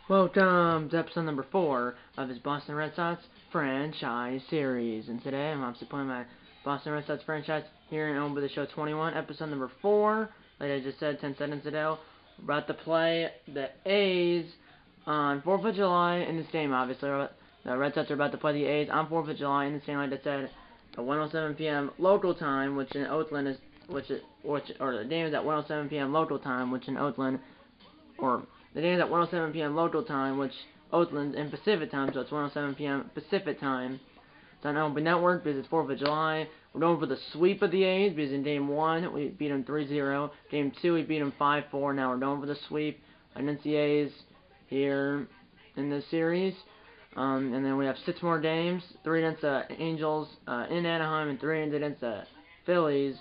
Welcome to episode number 4 of his Boston Red Sox franchise series. And today I'm obviously playing my Boston Red Sox franchise here in MLB The Show 21, episode number 4. Like I just said 10 seconds ago, we're about to play the A's on 4th of July in the stadium, obviously. The Red Sox are about to play the A's on 4th of July in the stadium, like I said, at 1:07 p.m. local time, which in Oakland is, or the game is at 1:07 p.m. local time, which in Oakland, or the game is at 1:07 p.m. local time, which Oakland's in Pacific time, so it's 1:07 p.m. Pacific time. It's on MLB Network because it's 4th of July. We're going for the sweep of the A's because in Game 1 we beat them 3-0. Game 2 we beat them 5-4. Now we're going for the sweep against the A's here in this series. And then we have 6 more games, 3 against the Angels in Anaheim and 3 against the Phillies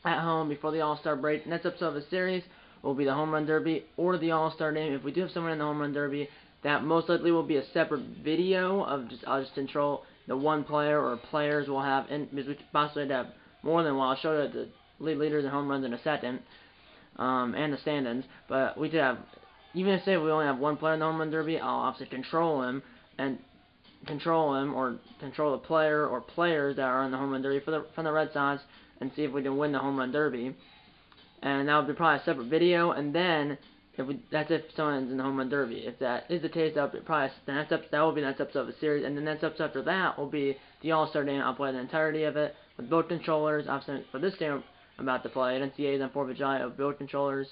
at home before the All-Star break. Next episode of the series will be the Home Run Derby or the All-Star Game. If we do have someone in the Home Run Derby, that most likely will be a separate video of I'll just control the one player or players we'll have, because we possibly have more than one. I'll show you the lead leaders in home runs in a second, and the standings. But we could have, even if say we only have one player in the Home Run Derby, I'll obviously control him or control the player or players that are in the Home Run Derby from the Red Sox and see if we can win the Home Run Derby. And that would be probably a separate video, and then that's if someone's in the Home Run Derby. If that is the case, that will be the next episode of the series, and the next episode after that will be the All-Star Game. I'll play the entirety of it with both controllers. Obviously, for this game I'm about to play against the A's on 4th of July of both controllers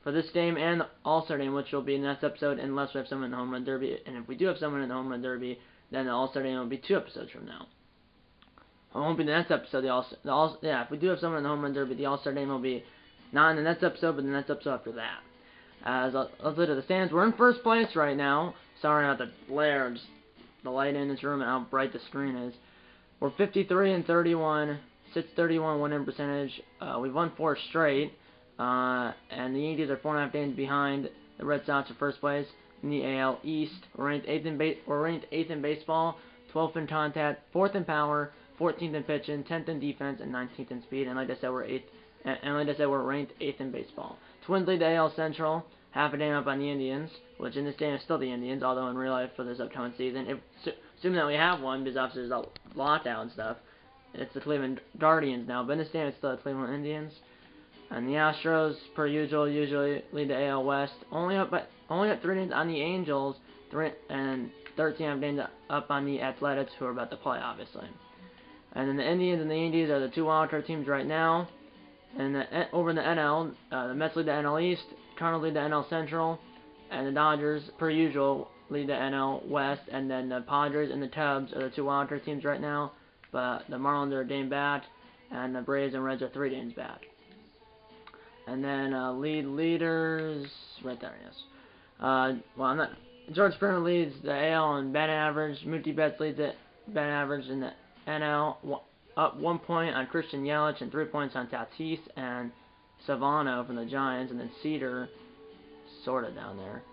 for this game and the All-Star Game, which will be in the next episode unless we have someone in the Home Run Derby. And if we do have someone in the Home Run Derby, then the All-Star Game will be 2 episodes from now. It won't be the next episode. If we do have someone in the Home Run Derby, the All-Star Game will be not in the next episode, but the next episode after that. As let's look at the stands. We're in first place right now. Sorry about the glare, just the light in this room and how bright the screen is. We're 53-31, 631 win percentage. We've won 4 straight, and the Yankees are 4.5 games behind the Red Sox for first place in the AL East. We're ranked 8th in baseball, 12th in contact, 4th in power, 14th in pitching, 10th in defense, and 19th in speed. And like I said, we're 8th. And like I said, we're ranked 8th in baseball. Twins lead the AL Central, half a game up on the Indians, which in this game is still the Indians, although in real life for this upcoming season, assuming that we have one, because obviously there's a lockout and stuff, it's the Cleveland Guardians now, but in this game it's still the Cleveland Indians. And the Astros, per usual, usually lead the AL West, only up 3 games on the Angels, and 13 games up on the Athletics, who are about to play, obviously. And then the Indians and the Yankees are the 2 wildcard teams right now. And over in the NL, the Mets lead the NL East, Cardinals lead the NL Central, and the Dodgers, per usual, lead the NL West, and then the Padres and the Cubs are the 2 wildcard teams right now, but the Marlins are a game back, and the Braves and Reds are 3 games back. And then leaders, right there, yes. George Springer leads the AL in batting average, Mookie Betts leads the batting average in the NL, up 1 point on Christian Yelich and 3 points on Tatis and Savano from the Giants, and then Cedar sort of down there.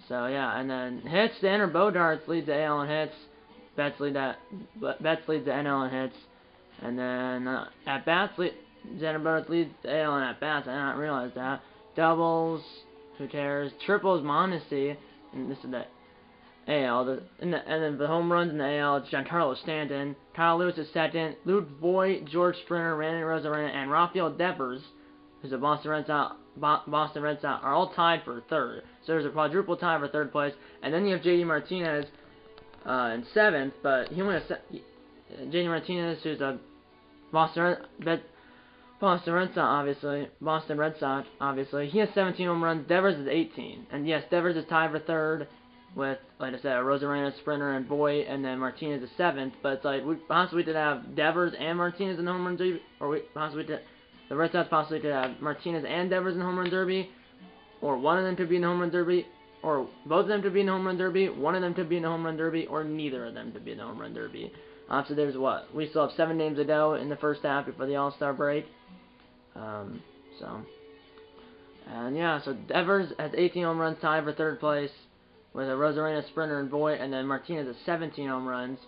So yeah, and then hits, Xander Bogaerts leads the AL in hits, Betts leads the NL in hits, and then at bats, Xander Bogaerts leads the AL in at bats. I did not realize that. Doubles, who cares? Triples, Mondesi, and this is the AL, and then the home runs in the AL, it's Giancarlo Stanton, Kyle Lewis is second, Luke Voigt, George Springer, Randy Rosarena, and Rafael Devers, who's a Boston Red Sox, are all tied for third. So there's a quadruple tie for third place, and then you have JD Martinez in 7th, but he only has JD Martinez, who's a Boston Red Sox, obviously. He has 17 home runs. Devers is 18, and yes, Devers is tied for third with, like I said, Rosarena, Sprinter, and Voigt, and then Martinez is 7th. But it's like we possibly could have Devers and Martinez in the home run derby, or the Red Sox possibly could have Martinez and Devers in the home run derby, or one of them could be in the home run derby, or both of them could be in the home run derby, one of them could be in the home run derby, or neither of them could be in the home run derby. So there's we still have 7 games to go in the first half before the All-Star break. So Devers has 18 home runs, tied for third place with a Rosarena, Sprinter, and Voigt, and then Martinez has 17 home runs.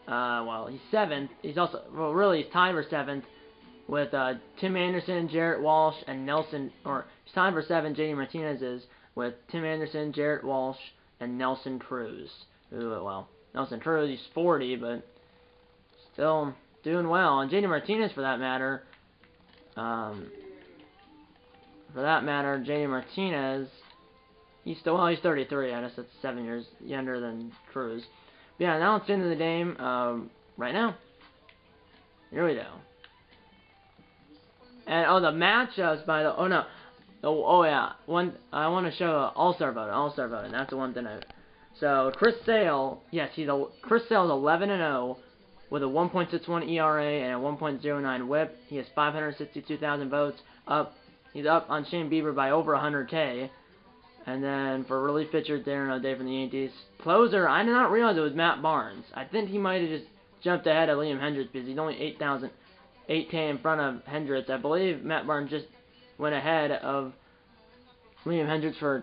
He's 7th. He's tied for 7th with Tim Anderson, Jarrett Walsh, and Nelson, or he's tied for 7th, JD Martinez is, with Tim Anderson, Jarrett Walsh, and Nelson Cruz. Ooh, well, Nelson Cruz, he's 40, but still doing well. And JD Martinez, for that matter, JD Martinez, he's 33. I guess that's 7 years younger than Cruz. But yeah, now let's get into the game right now. Here we go. And the matchups by the yeah, I want to show All-Star voting. That's the one thing So Chris Sale, yes, Chris Sale's 11-0 with a 1.61 ERA and a 1.09 WHIP. He has 562,000 votes. He's up on Shane Bieber by over 100K. And then for relief pitcher Darren O'Day from the Yankees. Closer, I did not realize it was Matt Barnes. I think he might have just jumped ahead of Liam Hendricks because he's only 8K in front of Hendricks. I believe Matt Barnes just went ahead of Liam Hendricks for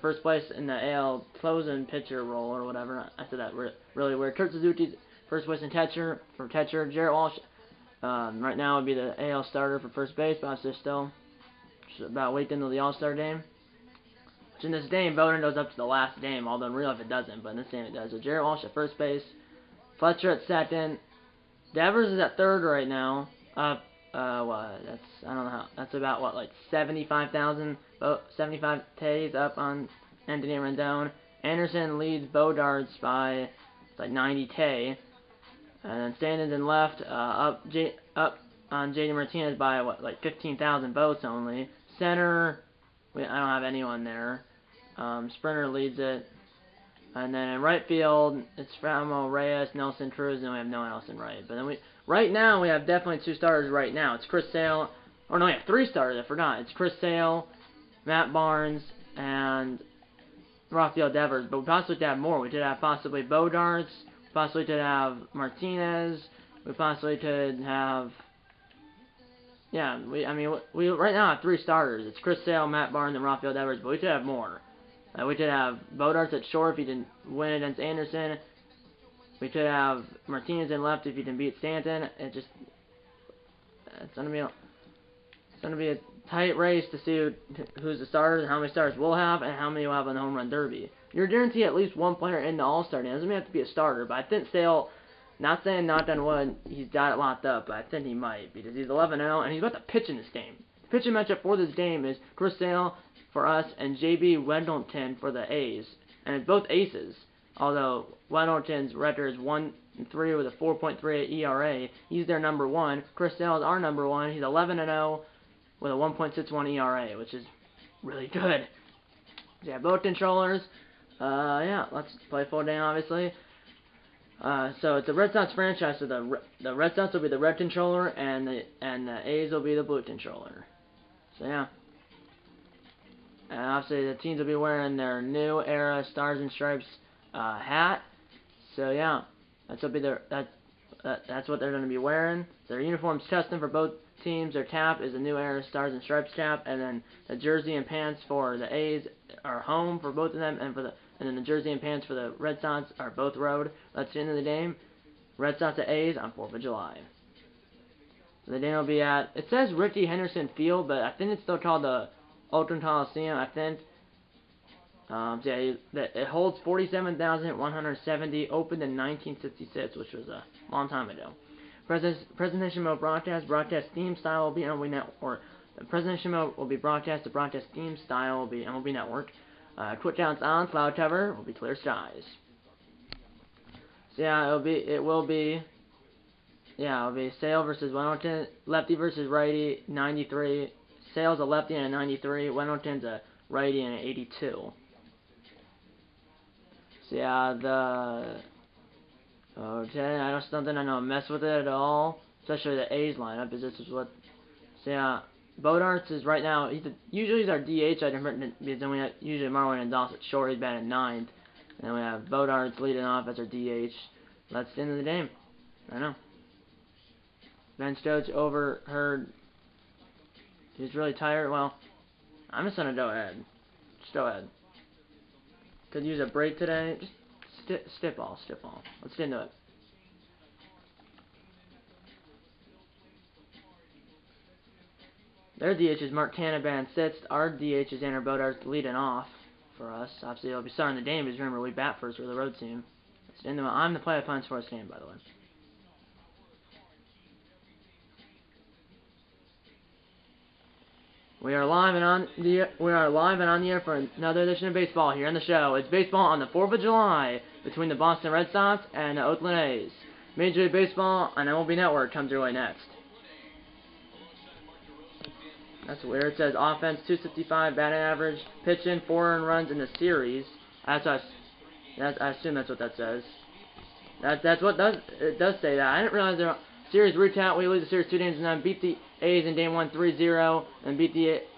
first place in the AL closing pitcher role or whatever. I said that really weird. Kurt Suzuki's first place in catcher. Jarrett Walsh right now would be the AL starter for first base, but it's still just about a week into the All-Star game. Which in this game, voting goes up to the last game, although in real life it doesn't, but in this game it does. So Jarrett Walsh at first base, Fletcher at second, Devers is at third right now. I don't know how. That's about what, like 75,000 votes, 75Ks up on Anthony Rendon. Anderson leads Bodarts by like 90K, and then Stanton's in left, up on JD Martinez by what, like 15,000 votes only. Center, I don't have anyone there. Sprinter leads it. And then in right field, it's Framo, Reyes, Nelson Cruz, and we have no one else in right. But then right now, we have definitely 2 starters right now. It's Chris Sale. Oh, no, we have 3 starters. I forgot. It's Chris Sale, Matt Barnes, and Rafael Devers. But we possibly could have more. We could have possibly Bodarts. Possibly could have Martinez. We possibly could have... Yeah, we right now have 3 starters. It's Chris Sale, Matt Barnes, and Rafael Devers. But we could have more. We could have Bodarts at short if he didn't win against Anderson. We could have Martinez in left if he didn't beat Stanton. It's gonna be a tight race to see who's the starters and how many starters we'll have and how many we'll have on the home run derby. You're guaranteed at least one player in the All-Star game. It doesn't have to be a starter, but I think Sale, not saying knock on wood, he's got it locked up, but I think he might because he's 11-0 and he's about to pitch in this game. The pitching matchup for this game is Chris Sale for us and J.B. Wendleton for the A's, and it's both aces. Although Wendleton's record is 1-3 with a 4.38 ERA, he's their number 1. Chris Sale is our number 1. He's 11-0 with a 1.61 ERA, which is really good. So yeah, both controllers. Yeah, let's play full game, obviously. So it's a Red Sox franchise, so the Red Sox will be the red controller, and the A's will be the blue controller. So yeah. And obviously the teams will be wearing their new era Stars and Stripes hat. So yeah, that's what they're going to be wearing. Their uniform's custom for both teams. Their cap is a new era Stars and Stripes cap, and then the jersey and pants for the A's are home for both of them, and then the jersey and pants for the Red Sox are both road. That's the end of the game. Red Sox at A's on 4th of July. So the game will be at, it says Rickey Henderson Field, but I think it's still called the Oakland Coliseum, I think. So yeah, it holds 47,170, opened in 1966, which was a long time ago. Presentation mode broadcast theme style will be MLB Network. Presentation mode will be broadcast. The broadcast theme style will be MLB Network. Quick counts on, cloud cover will be clear skies. So yeah, it will be Sale versus Wendleton, lefty versus righty, 93. Sale's a lefty and a 93. Wendleton's a righty and an 82. So yeah, okay, I don't think I know mess with it at all, especially the A's lineup, because this is what. So yeah, Bodarts is right now. Usually he's our DH. Because then we have usually Marwin and Dawson at short. He's batting 9th, and then we have Bodarts leading off as our DH. That's the end of the game. I know. Ben Stokes overheard. He's really tired. Well, I'm just gonna go ahead. Just go ahead. Could use a break today. Just stiff ball. Let's get into it. Their DH is Mark Canavan 6th. Our DH is Andrew Bodarts leading off. for us. Obviously, it'll be starting the game because remember we bat first for the road team. I'm the play-by-play for this game, by the way. We are live and on the air for another edition of baseball here on the show. It's baseball on the 4th of July between the Boston Red Sox and the Oakland A's. Major League Baseball on MLB Network comes your way next. That's where it says offense 265 batting average, pitching 4 earned runs in the series. I assume that's what that says. That's what it does say that. I didn't realize the series recount. We lose the series 2 games and then beat the A's in game 1 3-0 and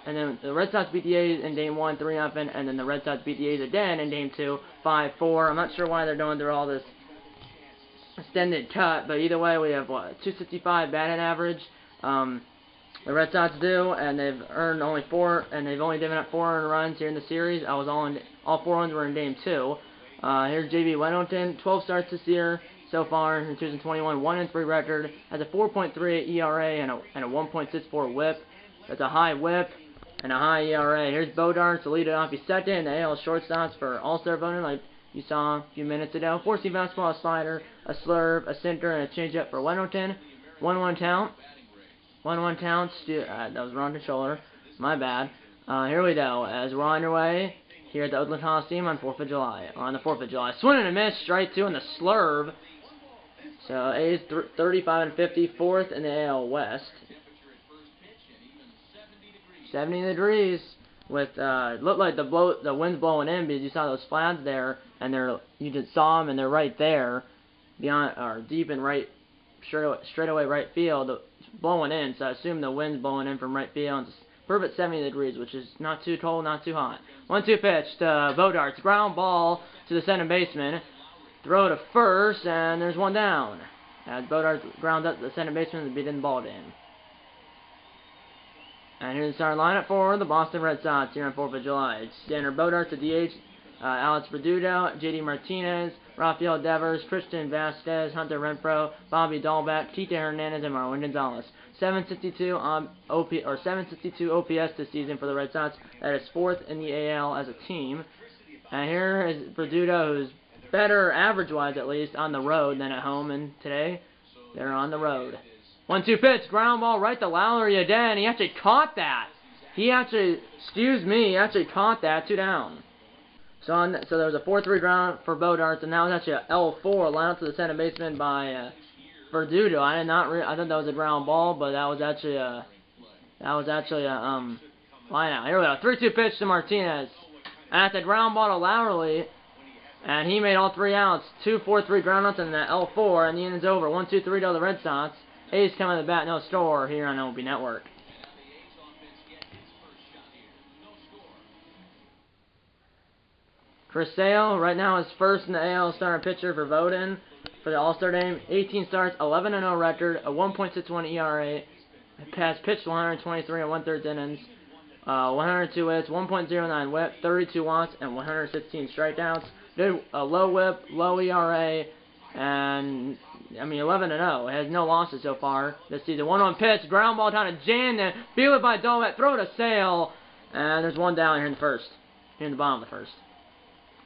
then the Red Sox beat the A's in game 1 3-0 and then the Red Sox beat the A's again in game 2 5-4. I'm not sure why they're going through all this extended cut, but either way we have what 265 batting average. The Red Sox do, and they've earned only 4, and they've only given up 4 earned runs here in the series. All 4 runs were in game 2. Here's J.B. Weddington, 12 starts this year so far in 2021, 1-3 record, has a 4.38 ERA and a 1.64 WHIP. That's a high WHIP and a high ERA. Here's Bodart to lead it off. He's second in the AL shortstops for All-Star voting, like you saw a few minutes ago. 4-seam fastball, a slider, a slurve, a sinker, and a changeup for Weddington. 1-1 count. 1-1 counts. That was wrong controller. My bad. Here we go. As we're on your way here at the Oakland Coliseum on 4th of July. On the 4th of July. Swing and a miss. Strike 2 on the slurve. So A's 35 and 50, 4th in the AL West. 70 degrees. With looked like the wind's blowing in because you saw those flags there, and you just saw them and they're right there, beyond or deep in right straightaway right field. It's blowing in, so I assume the wind's blowing in from right field. It's perfect 70 degrees, which is not too cold, not too hot. 1-2 pitch to Bodart's ground ball to the center baseman. Throw to first, and there's one down. As Bodart grounds up the center baseman and beat in the ball game. And here's the starting lineup for the Boston Red Sox here on 4th of July. It's Xander Bodart to DH, Alex Verdugo, JD Martinez, Rafael Devers, Christian Vasquez, Hunter Renfroe, Bobby Dahlbeck, Tita Hernandez, and Marwin Gonzalez. 762 OPS this season for the Red Sox. That is 4th in the AL as a team. And here is Verdugo, who's better average-wise at least on the road than at home. And today they're on the road. 1-2 pitch, ground ball right to Lowry again. He actually caught that. He actually caught that. 2 down. So there was a 4-3 ground for Bodart, and that was actually a L4 line out to the center baseman by Verdugo. I thought that was a ground ball, but that was actually a line out. Here we go. 3-2 pitch to Martinez. At the ground ball to Lowry, and he made all 3 outs. 2 4-3 ground outs and the L4, and the inning's over. 1-2-3 to the Red Sox. A's coming to the bat, no score here on MLB Network. Chris Sale, right now, is first in the AL starting pitcher for Bowden for the All-Star game. 18 starts, 11-0 record, a 1.61 ERA, has pitched 123 and 1/3 innings, 102 hits, 1.09 WHIP, 32 walks, and 116 strikeouts. Did a low WHIP, low ERA, and 11-0. It has no losses so far this season. 1-1 pitch, ground ball down to Jan, fielded by Dolbeck, throw to Sale, and there's one down here in the first, here in the bottom of the first.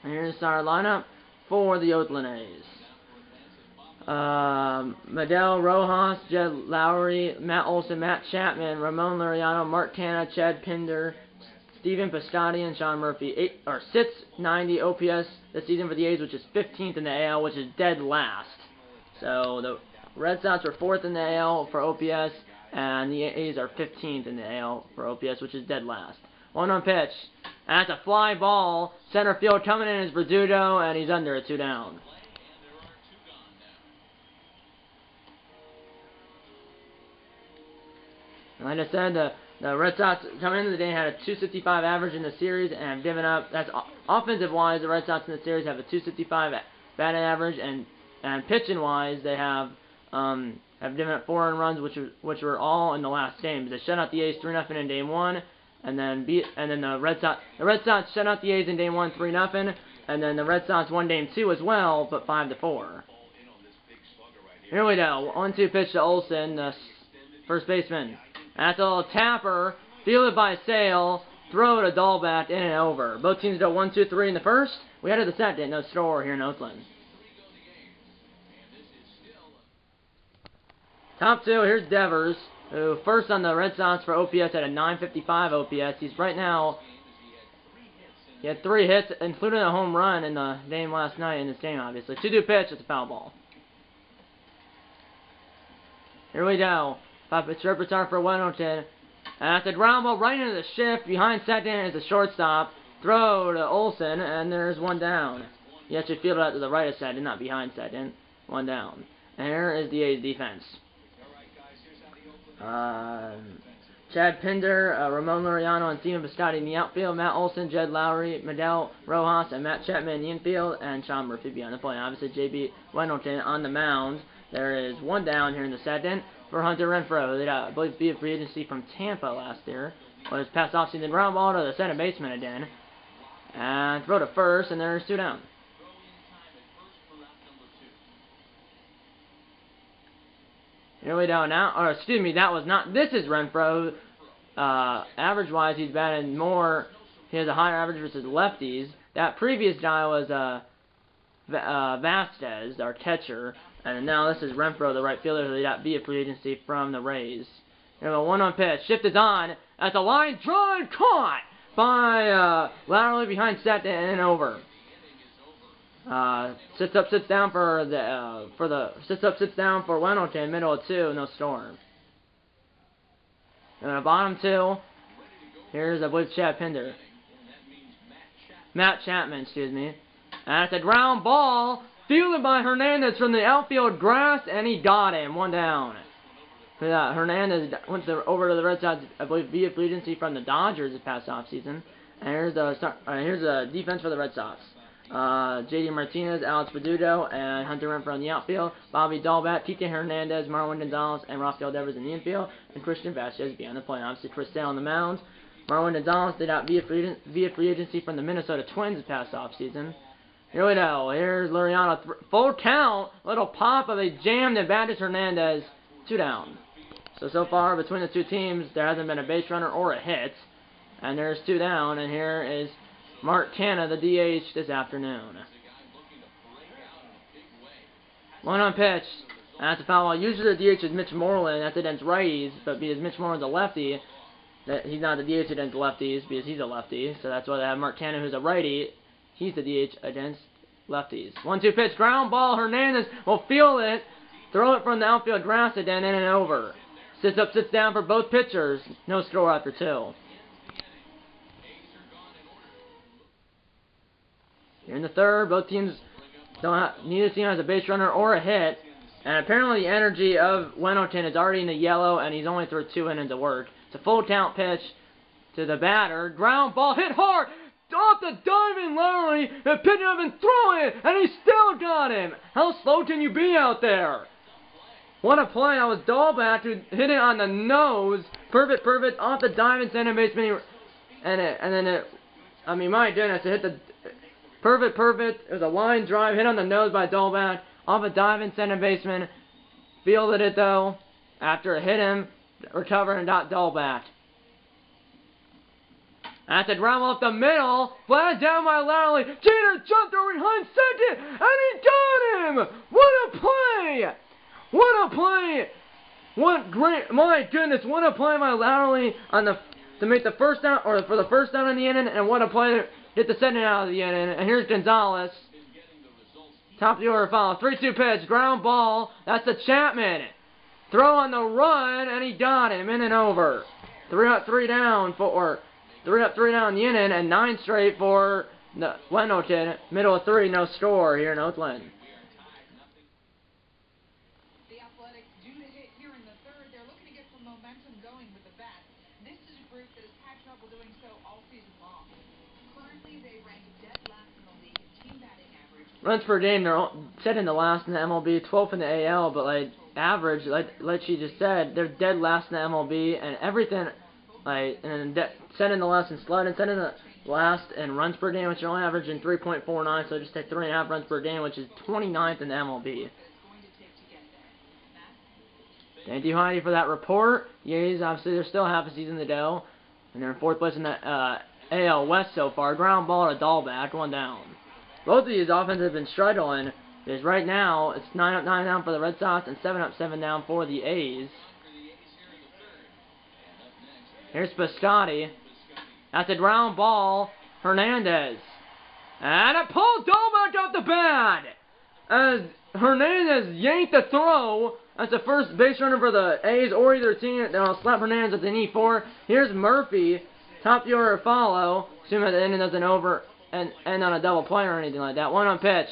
And here's our lineup for the Oakland A's. Miguel Rojas, Jed Lowry, Matt Olson, Matt Chapman, Ramon Laureano, Mark Canha, Chad Pinder, Steven Piscotty, and Sean Murphy. 690 OPS this season for the A's, which is 15th in the AL, which is dead last. So the Red Sox are 4th in the AL for OPS, and the A's are 15th in the AL for OPS, which is dead last. 1-1 pitch. That's a fly ball. Center field coming in is Verdugo, and he's under it. 2 down. Like I said, the Red Sox coming into the day had a 265 average in the series and have given up. That's offensive-wise. The Red Sox in the series have a 265 batting average, and pitching-wise, they have given up 4 earned runs, which were all in the last game. They shut out the A's 3-0 in game 1. And then the Red Sox shut out the A's in game 1, 3-0, and then the Red Sox won game 2 as well, but 5-4. Here we go. 1-2 pitch to Olson, the first baseman. That's a little tapper, fielded by Sale, throw to Dahlback, in and over. Both teams go 1-2-3 in the first. We headed the second, no score here in Oakland. Top two, here's Devers, who first on the Red Sox for OPS at a 955 OPS. He's right now, he had 3 hits, including a home run in the game last night in this game, obviously. 2-2 pitch, it's a foul ball. Here we go. 5-pitch repertoire for Wellington. And that's a ground ball right into the shift. Behind second is the shortstop. Throw to Olsen, and there's one down. He actually fielded out to the right of second, not behind second. One down. And here is the A's defense. Chad Pinder, Ramon Laureano, and Steven Piscotty in the outfield. Matt Olson, Jed Lowry, Miguel Rojas, and Matt Chapman in the infield. And Sean Murphy behind the plate. Obviously, J.B. Wendleton on the mound. There is one down here in the second for Hunter Renfroe. They got, I believe, be a free agency from Tampa last year. Was passed off season ground ball to the second baseman again. And throw to first, and there's 2 down. Here we go now. Or excuse me, that was not. This is Renfroe. Average-wise, he's batting more. He has a higher average versus lefties. That previous guy was Vasquez, our catcher. And now this is Renfroe, the right fielder, who got via free agency from the Rays. Here we go, 1-on pitch. Shift is on. At the line, drawn, caught by laterally behind second and over. Sits up, sits down for sits down for Wendleton, middle of 2, no score. And the bottom 2, here's I believe Chad Pinder. Matt Chapman, excuse me. And it's a ground ball, fielded by Hernandez from the outfield grass, and he got him, 1 down. Hernandez went over to the Red Sox, I believe, via free agency from the Dodgers this past offseason. And here's the defense for the Red Sox. J.D. Martinez, Alex Verdugo, and Hunter Renfroe in the outfield. Bobby Dahlback, Kike Hernandez, Marwin Gonzalez, and Rafael Devers in the infield. And Christian Vasquez behind the plate. Obviously, Chris Sale on the mound. Marwin Gonzalez did out via free agency from the Minnesota Twins this past offseason. Here we go. Here's Laureano. Full count. Little pop of a jam that Bandit Hernandez. 2 down. So far, between the two teams, there hasn't been a base runner or a hit. And there's 2 down. And here is Mark Canha, the DH, this afternoon. 1-on pitch. And that's a foul ball. Usually the DH is Mitch Moreland. That's against righties. But because Mitch Moreland's a lefty, he's not the DH against lefties because he's a lefty. So that's why they have Mark Canha, who's a righty. He's the DH against lefties. 1-2 pitch. Ground ball. Hernandez will field it. Throw it from the outfield grass again, in and over. Sits up, sits down for both pitchers. No score after 2. Here in the third, both teams neither team has a base runner or a hit. And apparently the energy of Wendleton is already in the yellow, and he's only through 2 innings of work. It's a full count pitch to the batter. Ground ball hit hard. Off the diving Lowry, and pick it up and throw it, and he still got him. How slow can you be out there? What a play. That was Dahlback who hit it on the nose. Perfect, off the diving center baseman. I mean, my goodness, it hit the perfect. It was a line drive, hit on the nose by Dahlback, off a diving center baseman. Fielded it, though, after it hit him, recovered and got Dahlback. That's a ground ball up the middle, flat down by Lowry. Jeter jumped over behind second, and he got him! What a play! What a play! What great, my goodness, what a play by Lowry to make the first down, or for the first down in the inning, and what a play to get the second out of the inning. And here's Gonzalez. Top of the order foul. 3-2 pitch, ground ball. That's the Chapman. Throw on the run, and he got him, in and over. 3 up, 3 down for, 3 up, 3 down in the inning, and 9 straight for Wendleton. Middle of 3, no score here in Oakland. Runs per game, they're second to last in the MLB, 12th in the AL, but like average, like she just said, they're dead last in the MLB, and everything, like, and second to last in slugging, second to last in runs per game, which are only averaging 3.49, so just take 3.5 runs per game, which is 29th in the MLB. Thank you, Heidi, for that report. Yes, obviously, there's still half a season to go. And they're in 4th place in the AL West so far. Ground ball to Dahlback, 1 down. Both of these offenses have been struggling. Because right now, it's 9 up, 9 down for the Red Sox and 7 up, 7 down for the A's. Here's Piscotty. That's a ground ball. Hernandez. And it pulled Dahlback off the bat. As Hernandez yanked the throw. That's the first base runner for the A's or either team. They'll slap Hernandez with an E4. Here's Murphy. Top the order follow. Assume at the end it doesn't end on a double play or anything like that. 1 on pitch.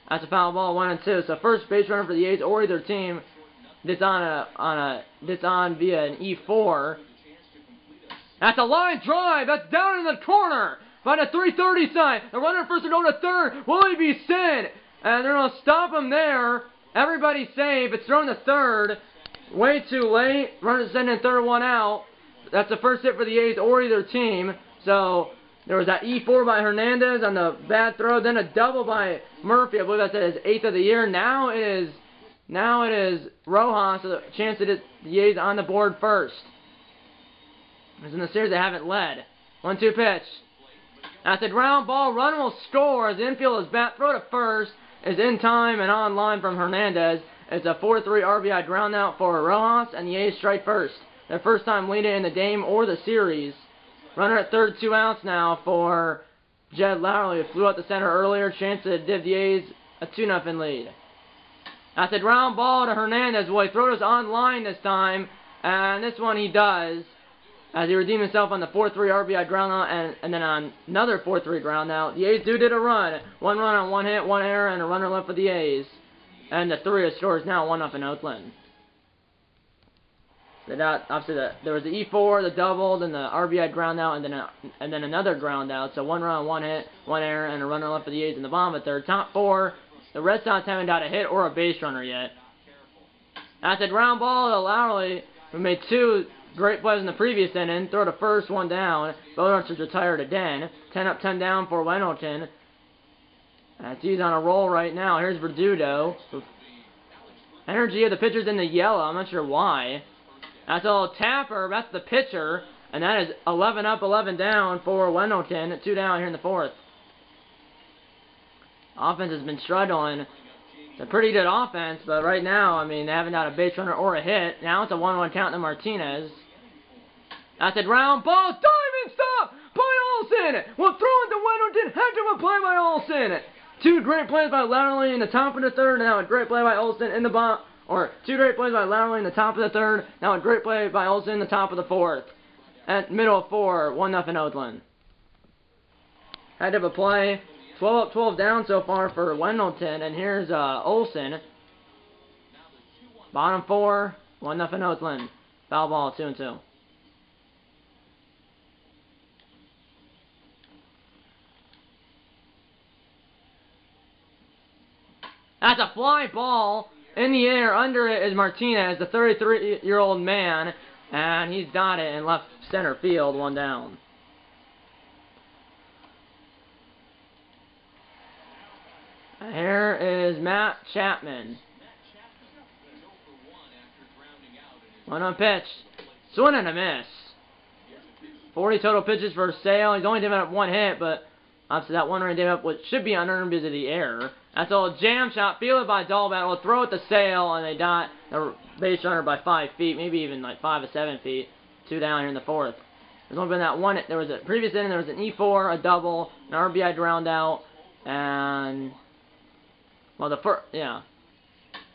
That's a foul ball, 1 and 2. So first base runner for the A's or either team. This on via an E4. That's a line drive. That's down in the corner by the 330 side. The runner first to go to third. Will he be sent? And they're going to stop him there. Everybody's safe. It's thrown to third. Way too late. Runner sent in third, 1 out. That's the first hit for the A's or either team. So there was that E4 by Hernandez on the bad throw. Then a double by Murphy. I believe that's his 8th of the year. Now it is Rojas. So the chance that the A's on the board first. Because in the series they haven't led. 1-2 pitch. That's a ground ball. Run will score as the infield is bat. Throw to first is in time and on line from Hernandez. It's a 4-3 RBI ground out for Rojas, and the A's strike first. Their first time leading in the game or the series. Runner at third, 2 outs now for Jed Lowry, who flew out the center earlier. Chance to give the A's a 2-0 lead. That's a ground ball to Hernandez. Will he throw this on line this time? And this one he does. As he redeemed himself on the 4-3 RBI ground out and then on another 4-3 ground out. The A's did a run. 1 run on 1 hit, 1 error, and a runner left for the A's. And the 3 scores now 1-0 in Oakland. So obviously there was the E4, the double, then the RBI ground out, and then another ground out. So 1 run on 1 hit, 1 error, and a runner left for the A's in the bottom of the third. Top 4, the Red Sox haven't got a hit or a base runner yet. That's a ground ball to Lowry, who made 2 great plays in the previous inning. Throw to first, 1 down. Bodarts retired again. 10 up, 10 down for Wendelton. As he's on a roll right now. Here's Verdugo. Energy of the pitcher's in the yellow. I'm not sure why. That's a little tapper. That's the pitcher. And that is 11 up, 11 down for Wendelton. 2 down here in the 4th. Offense has been struggling. It's a pretty good offense, but right now, I mean, they haven't got a base runner or a hit. Now it's a 1-1 count to Martinez. That's a ground ball. Diamond stop by Olsen. Will throw it to Wendelton. Heck of a play by Olsen. 2 great plays by Lowry in the top of the third. Now a great play by Olsen in the bottom. Or 2 great plays by Lowry in the top of the third. Now a great play by Olsen in the top of the 4th. At middle of 4, 1-0 Oakland. Head of a play. 12 up, 12 down so far for Wendelton. And here's Olsen. Bottom 4, 1-0 Oakland. Foul ball, 2-2. That's a fly ball in the air. Under it is Martinez, the 33-year-old man. And he's got it in left center field, 1 down. Here is Matt Chapman. 1 on pitch. Swing and a miss. 40 total pitches for Sale. He's only given up 1 hit, but obviously that 1 run gave up what should be unearned because of the error. That's a little jam shot, fielded by Dahlback. Will throw it to Sale, and they got the base runner by 5 feet, maybe even like 5 or 7 feet. 2 down here in the 4th. There's only been that 1. There was a previous inning. There was an E4, a double, an RBI ground out, and well, the first, yeah.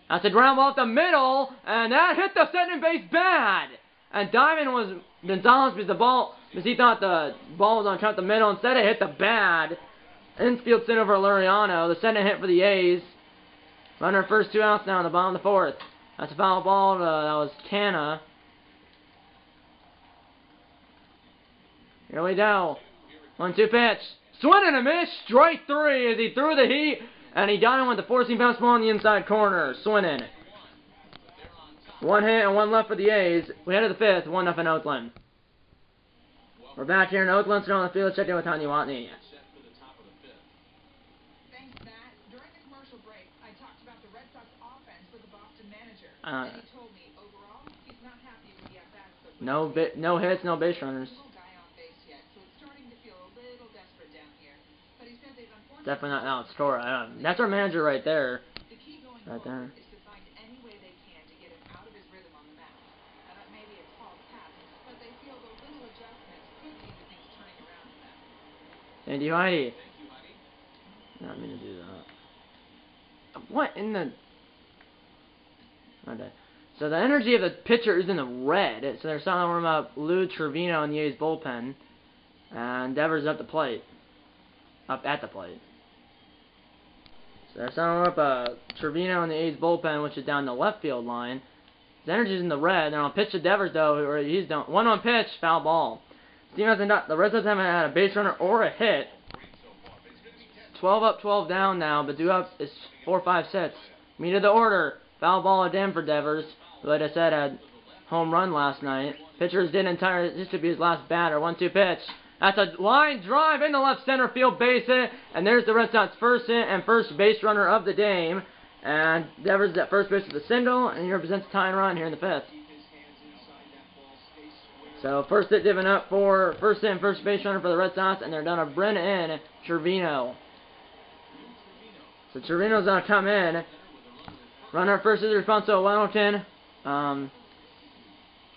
That's a ground ball up the middle, and that hit the second base bad. And Diamond was Gonzalez because he thought the ball was on track the middle. Instead, it hit the bad. Infield sent over Luriano. The second hit for the A's. Runner first 2 outs now in the bottom of the 4th. That's a foul ball. That was Canna. Here we go. 1-2 pitch. Swing and a miss. Strike 3 as he threw the heat. And he got him with the 14 fastball on the inside corner. Swinning. 1 hit and 1 left for the A's. We head to the 5th. 1-0 Oakland. We're back here in Oakland. So on the field. Check in with Tanya Watney. Thanks, Matt. During the commercial break, I talked about the Red Sox offense with the Boston manager. And he told me overall he's not happy with the at-bats. No hits, no base runners. Definitely not outscore. That's our manager right there. The key going Right forward there. is to find any way they can to get him out of his rhythm on the mound. Now that may be a tall task, but they feel the little adjustments could lead to things turning around for them. Thank you, Heidi. Not mean to do that. What in the... Okay. So the energy of the pitcher is in the red. So they're starting to warm up Lou Trevino in the A's bullpen. And Devers up the plate. Up at the plate. So they're starting to warm up Trevino in the A's bullpen, which is down the left field line. His energy's in the red. And on pitch to Devers, though, or he's done. 1-on pitch, foul ball. The Red Sox haven't had a base runner or a hit. 12 up, 12 down now, but due up is 4-5 sets. Meet of the order. Foul ball again for Devers, who, like I said, had home run last night. Pitchers did entire. This should be his last batter. 1-2 pitch. That's a line drive in the left center field base hit, and there's the Red Sox first hit and first base runner of the game. And Devers is at first base with a single, and he represents a tying run here in the fifth. So first hit given up for first hit and first base runner for the Red Sox, and they're down to bring in Trevino. So Trevino's gonna come in. Runner at first is Alfonso Wellington. I'm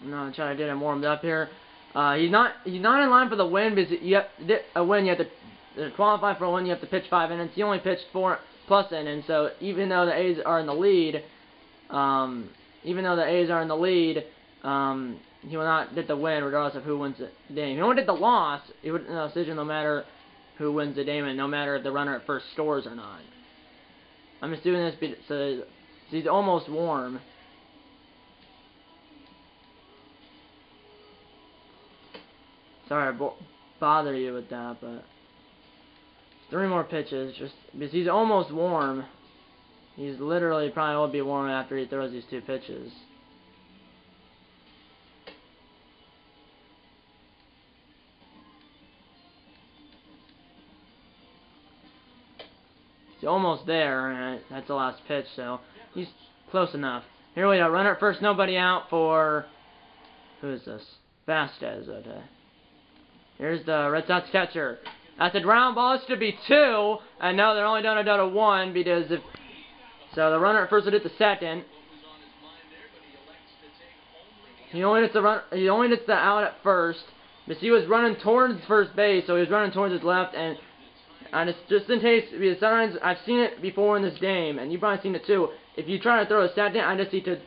not trying to get him warmed up here. He's not in line for the win because you have to qualify for a win. You have to pitch 5 innings. He only pitched 4+ innings. So even though the A's are in the lead, he will not get the win regardless of who wins the game. He won't get the loss. He would no decision no matter who wins the game and no matter if the runner at first scores or not. I'm just doing this so he's almost warm. Sorry I bother you with that, but 3 more pitches just because he's almost warm. He's literally probably will be warm after he throws these 2 pitches. He's almost there, and that's the last pitch, so he's close enough. Here we go, runner at first, nobody out for, who is this? Vasquez, okay. Here's the Red Sox catcher. That's a ground ball, this should be 2, and no, they're only down to 1, because if, so the runner at first will hit the second. He only hits the out at first, because he was running towards first base, so he was running towards his left, and just in case, because sometimes I've seen it before in this game, and you've probably seen it too. If you try to throw a second, I just need to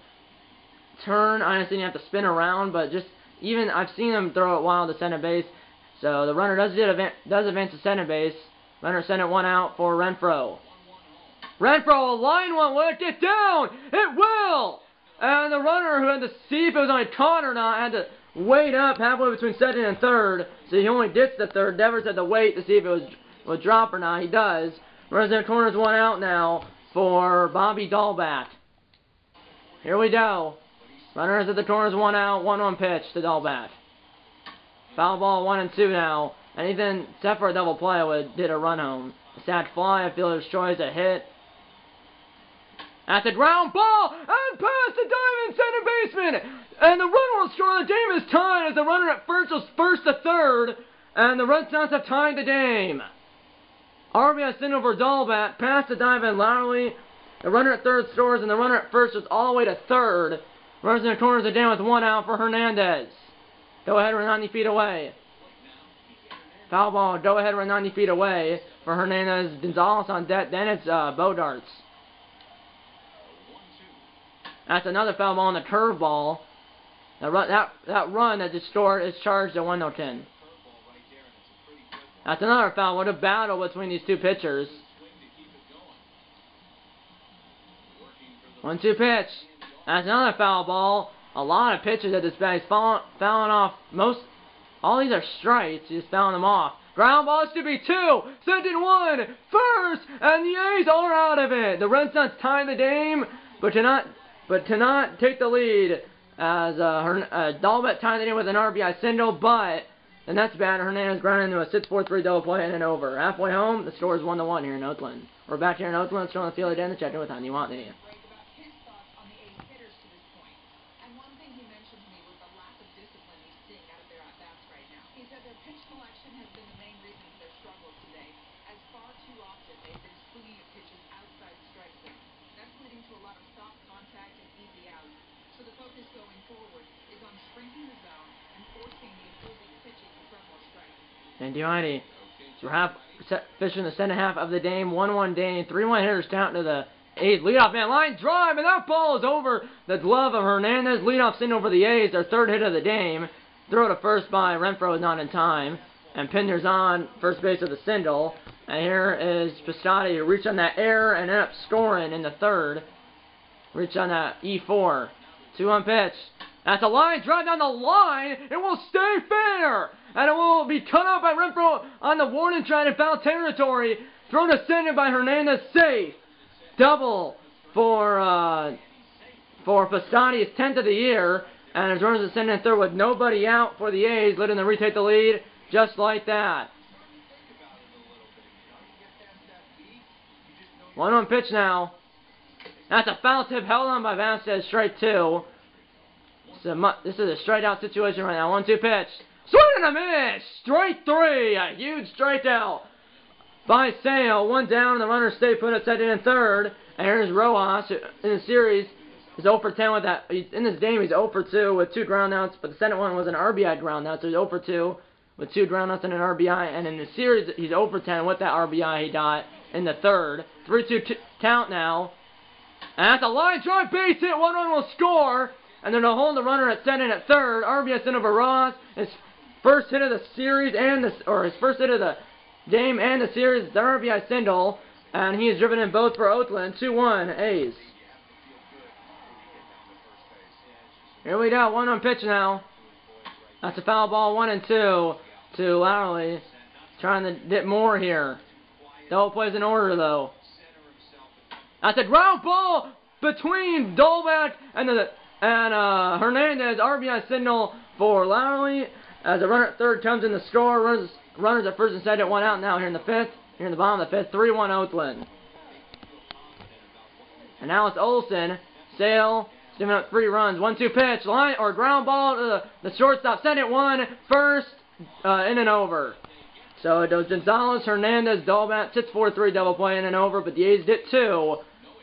turn. I just need to have to spin around. But just even I've seen him throw it wild to center base. So the runner does advance to center base. Runner sent it 1 out for Renfroe. Renfroe, a line one, will it get down? It will. And the runner who had to see if it was on a caught or not had to wait up halfway between second and third. So he only ditched the third. Devers had to wait to see if it will drop or not. He does. Runners in the corners 1 out now for Bobby Dahlback. Here we go. Runners at the corners 1 out. 1-1 pitch to Dahlback. Foul ball 1 and 2 now. Anything except for a double play did a run home. A sack fly. A fielder's choice. A hit. That's a ground ball and past the diving center baseman. And the runner will score. The game is tied as the runner at first was first to third. And the Red Sox have tied the game. RBI single for Dahlback, past the dive and laterally. The runner at third scores, and the runner at first was all the way to third. Runners in the corners are down with 1 out for Hernandez. Go ahead, we're 90 feet away. Foul ball, go ahead, we're 90 feet away for Hernandez. Gonzalez on deck, then it's Bodarts. That's another foul ball on the curveball. That run that just scored is charged at 1-0-10. That's another foul. What a battle between these 2 pitchers. 1-2 pitch. That's another foul ball. A lot of pitches at this bat. He's fouling off all these are strikes. He's fouling them off. Ground ball should be 2. Second 1. First. And the A's are out of it. The Red Sox tie the game, but cannot take the lead as Dahlback tied the game with an RBI single, but the next batter, Hernandez, grounded into a 6-4-3 double play and then over. Halfway home, the score is 1-1 here in Oakland. We're back here in Oakland, still on the field again to check in with Honey Watney. He said their pitch selection has been the main reason for their struggles today, as far too often And Giovanni, we're fishing the second half of the game. 1-1 Dane. 3-1 hitters count to the A's leadoff man. Line drive, and that ball is over the glove of Hernandez. Leadoff single for the A's. Their third hit of the game. Throw to first by Renfroe is not in time. And Pinder's on first base of the single. And here is Piscotty, who reached on that error and ended up scoring in the third. Reached on that E4. 2-1 pitch. That's a line drive down the line. It will stay fair. And it will be cut off by Renfroe on the warning track in foul territory. Thrown to center by Hernandez. Safe. Double for Piscotty, his 10th of the year. And his runners at center and third with nobody out for the A's, letting them retake the lead just like that. 1-1 pitch now. That's a foul tip held on by Vasquez, strike 2. This is a strikeout situation right now. 1-2 pitch. Swing and a miss! Strike 3! A huge strikeout by Sale. 1 down, and the runners stay put at second and third. And here's Rojas, who in the series is 0 for 10 with that. In this game, he's 0 for 2 with 2 groundouts, but the second one was an RBI groundout, so he's 0 for 2 with 2 groundouts and an RBI. And in the series, he's 0 for 10 with that RBI he got in the third. 3-2 count now. And that's a line drive base hit. 1 run will score. And they're going to hold the runner at second and at third. RBI sent over Ross. His first hit of the series his first hit of the game and the series. The RBI single. And he has driven in both for Oakland. 2-1 A's. Here we go. 1-1 pitch now. That's a foul ball. 1-2 to Lowry. Trying to get more here. Double plays in order though. That's a ground ball between Dolbeck and Hernandez. RBI signal for Lowry as the runner at third comes in the score. Runners at first and second, 1 out now here in the fifth. Here in the bottom of the fifth, 3-1 Oakland. And now it's Olsen. Sale giving up 3 runs. 1-2 pitch, line or ground ball to the shortstop. Second 1, first in and over. So it goes Gonzalez, Hernandez, Dolbeck, sits 4-3 double play in and over, but the A's did 2.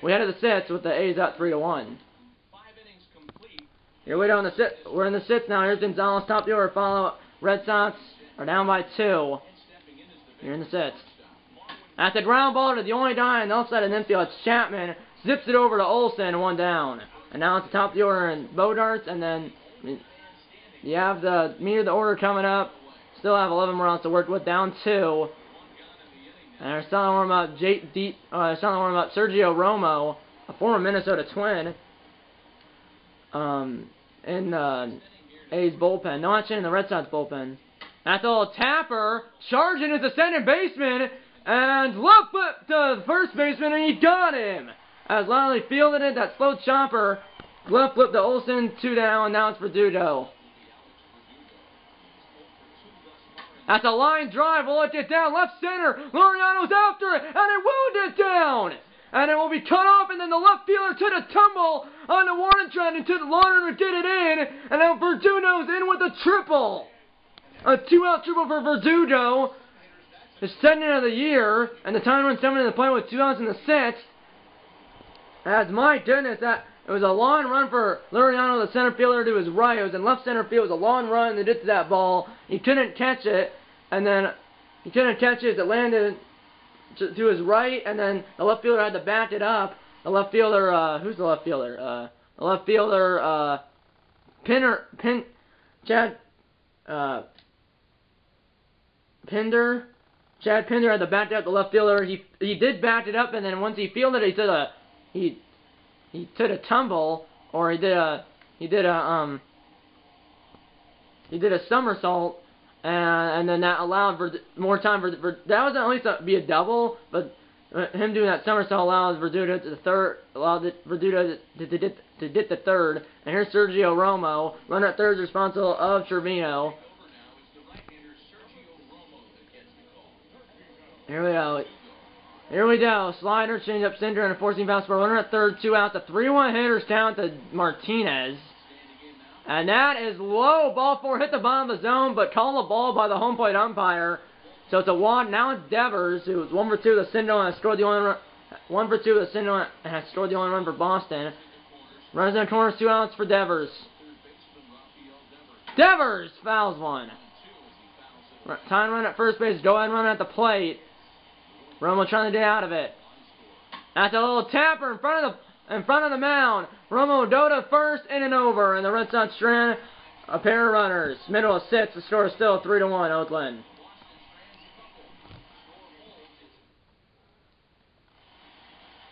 We head to the sits with the A's out 3-1. Here we go in the sit. We're in the sits now. Here's Gonzalez, top of the order. Follow Red Sox are down by 2. Here in the sits. That's a ground ball to the only guy on the left side of the infield. It's Chapman. Zips it over to Olsen, 1 down. And now it's the top of the order in Bodarts, and then you have the meter of the order coming up. Still have 11 more outs to work with, down 2. And they're starting to warm up Sergio Romo, a former Minnesota Twin, in A's bullpen. No action in the Red Sox bullpen. That's a little Tapper charging as the second baseman, and left flip to the first baseman, and he got him. As Lowry fielded it, that slow chopper, left flip to Olsen, 2 down, now it's Verdugo. That's a line drive. Will it get down? Left center. Laureano's after it, and it will get down. And it will be cut off, and then the left fielder took a tumble on the warning track and took longer to get it in. And now Verdugo's in with a triple. A 2-out triple for Verdugo. His second of the year, and the time run 7 in the play with 2 outs in the 6th. As my goodness, it was a long run for Laureano, the center fielder, to his right. It was in left center field. It was a long run. They did to that ball. He couldn't catch it, and then he couldn't catch it as it landed to his right, and then the left fielder had to back it up. The left fielder, who's the left fielder? The left fielder, Chad Pinder had to back up the left fielder. He did back it up, and then once he fielded it, he took a tumble, or he did a somersault, and then that allowed for more time for that was at least be a double, but him doing that somersault allowed Verdugo to the third, allowed Verdugo to get the third. And here's Sergio Romo, runner at third is responsible of Trevino. Here we go. Here we go. Slider, change up center, and a forcing fastball. Runner at third, 2 outs. The 3-1 hitters count to Martinez. And that is low. Ball 4 hit the bottom of the zone, but called a ball by the home plate umpire. So it's a walk. Now it's Devers, who was 1 for 2 with the single and has scored the only run. 1 for 2 with the single and has scored the only run for Boston. Runs in the corners, 2 outs for Devers. Devers fouls one. Tying run at first base. Go ahead and run at the plate. Romo trying to get out of it. That's a little tapper in front of the mound. Romo will go to first, in and over, and the Red Sox strand a pair of runners. Middle of 6. The score is still 3-1, Oakland.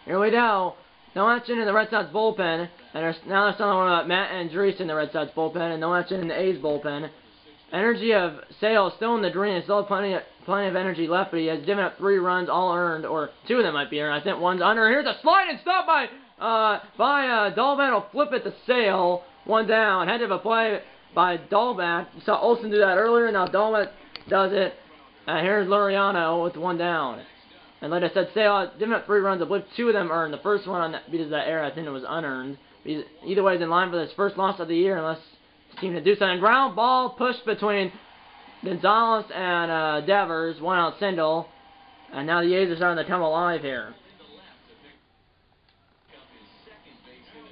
Here we go. No action in the Red Sox bullpen, and now they're telling about Matt Andrees in the Red Sox bullpen, and no action in the A's bullpen. Energy of Sale still in the green. There's still plenty of energy left, but he has given up 3 runs, all earned, or 2 of them might be earned. I think one's under. Here's a slide and stop by Dahlback. Will flip it to Sale. 1 down. Head of a play by Dahlback. You saw Olsen do that earlier. Now Dahlback does it. Here's Laureano with 1 down. And like I said, Sale given up 3 runs. I believe 2 of them earned. The first one on that, because of that error, I think it was unearned. Either way, he's in line for his first loss of the year, unless his team to do something. Ground ball pushed between Gonzalez and Devers. 1 out single. And now the A's are starting to come alive here.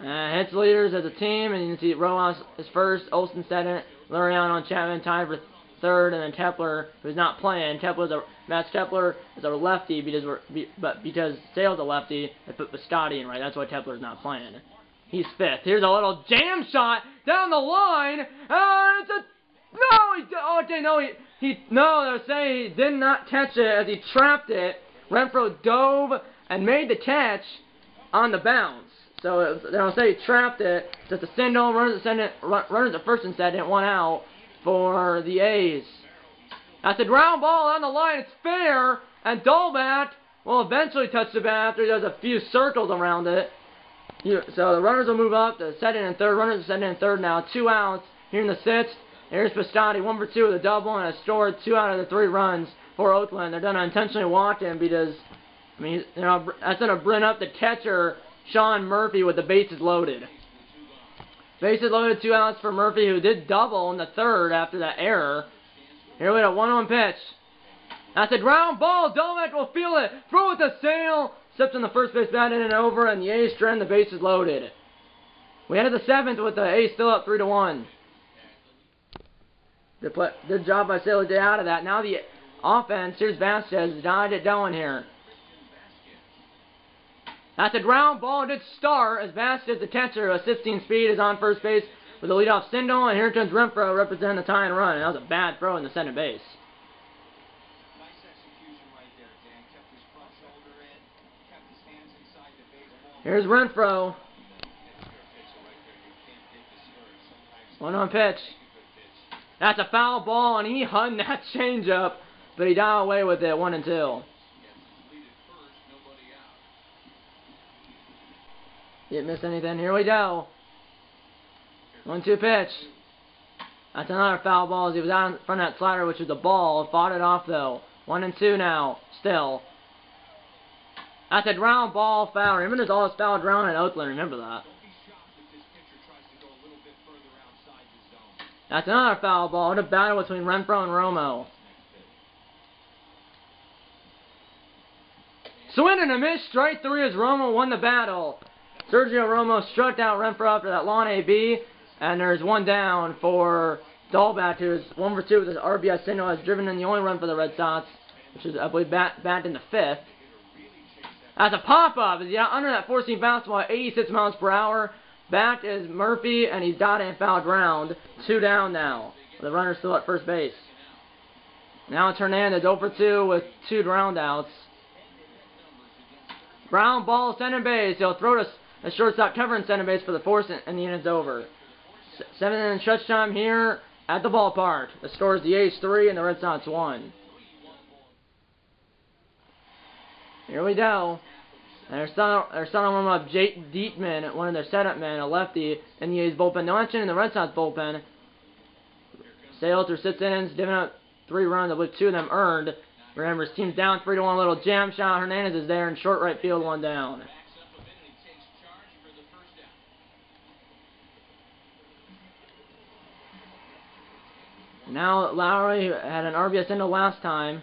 Hits leaders as a team, and you can see Rojas is first, Olsen second, Laureano and Chapman tied for third, and then Kepler, who's not playing. Max Kepler is a lefty because Sale's a lefty, they put Piscotty in, right? That's why Kepler's not playing. He's 5th. Here's a little jam shot down the line. It's a they're saying he did not catch it as he trapped it. Renfroe dove and made the catch on the bounce. So they'll say he trapped it. Just a single, runners at first and second, 1 out for the A's. That's a ground ball on the line. It's fair, and Dahlback will eventually touch the bat after he does a few circles around it. So the runners will move up to second and third. Runners at second and third now. 2 outs here in the 6th. Here's Piscotty, 1 for 2 with a double, and has scored 2 out of the 3 runs for Oakland. They're going to intentionally walk him because, I mean, that's going to bring up the catcher, Sean Murphy, with the bases loaded. Bases loaded, 2 outs for Murphy, who did double in the 3rd after that error. Here we go, 1-1 pitch. That's a ground ball. Dahlback will field it. Throw it to Sale. Steps on the first base bat in and over, and the A's trend the bases loaded. We ended the 7th with the A's still up 3-1. Good job by Sale to get out of that. Now the offense, here's Vasquez, got it going here. That's a ground ball, good start, as Vasquez, the catcher, a 16 speed, is on first base with a leadoff single, and here comes Renfroe representing the tie and run. And that was a bad throw in the center base. Nice execution right there, Dan. Kept his front shoulder in, kept his hands inside the baseball. Here's Renfroe. 1-1 pitch. That's a foul ball, and he hung that changeup, but he got away with it, 1-2. Didn't miss anything. Here we go. 1-2 pitch. That's another foul ball as he was out in front of that slider, which was a ball. Fought it off, though. 1-2 now, still. That's a ground ball foul. Remember, there's all this foul ground in Oakland. Remember that. That's another foul ball. What a battle between Renfroe and Romo. Swing and a miss, straight through as Romo won the battle. Sergio Romo struck out Renfroe after that long AB, and there's 1 down for Dahlback, who is 1 for 2 with his RBI single, has driven in the only run for the Red Sox, which is, I believe, back in the 5th. That's a pop-up. He's under that 4-seam fastball at 86 miles per hour. Back is Murphy, and he's got it in foul ground. 2 down now. The runner's still at first base. Now it's Hernandez, 0 for 2 with 2 ground outs. Ground ball, center base. He'll throw to a shortstop covering center base for the 4th, and the inning's over. 7 inning stretch time here at the ballpark. The score is the A's 3 and the Red Sox 1. Here we go. And they're starting to warm up Jake Dietman, one of their setup men, a lefty, in the A's bullpen. No action in the Red Sox bullpen. Sale through 6 innings, giving up 3 runs, I believe 2 of them earned. Remember, his team's down 3-1, little jam shot. Hernandez is there in short right field, 1 down. Now Lowry had an RBI single last time.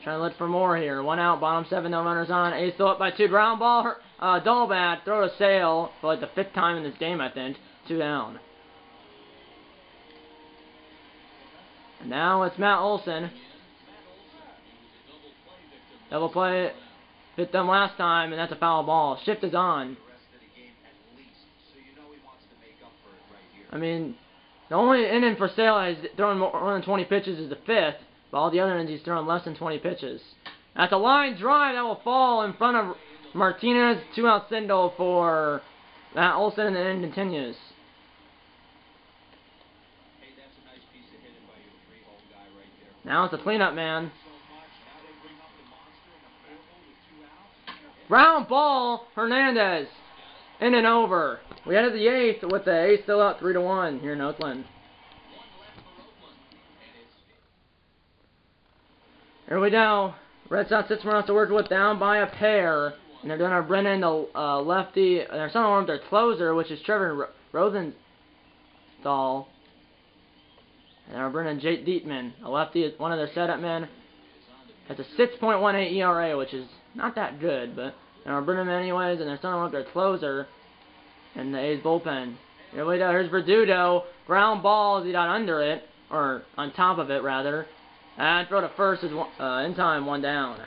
Trying to look for more here. 1 out, bottom 7, no runners on. A's still up by 2. Ground ball, Dahlback, throw to Sale for like the 5th time in this game, I think. 2 down. Now it's Matt Olson. Double play hit them last time, and that's a foul ball. Shift is on. I mean, the only inning for Sale he's throwing more than 20 pitches is the 5th, but all the other innings he's throwing less than 20 pitches. That's a line drive that will fall in front of Martinez. 2-out single for Matt Olson, and the inning continues. Now it's a cleanup man. Ground ball, Hernandez. In and over. We ended the 8th with the A's still out 3-1 here in Oakland. Here we go. Red Sox 6 runs to work with, down by a pair. And they're going to bring in the lefty. They're starting to warm up their closer, which is Trevor Rosenthal. And they're bringing in Jake Dietman, a lefty, one of their setup men. Has a 6.18 ERA, which is not that good, but they're bringing him anyways, and they're starting to warm up their closer in the A's bullpen. Here we go. Here's Verdugo. Ground ball as he got under it, or on top of it, rather. And throw to first is in time, 1 down.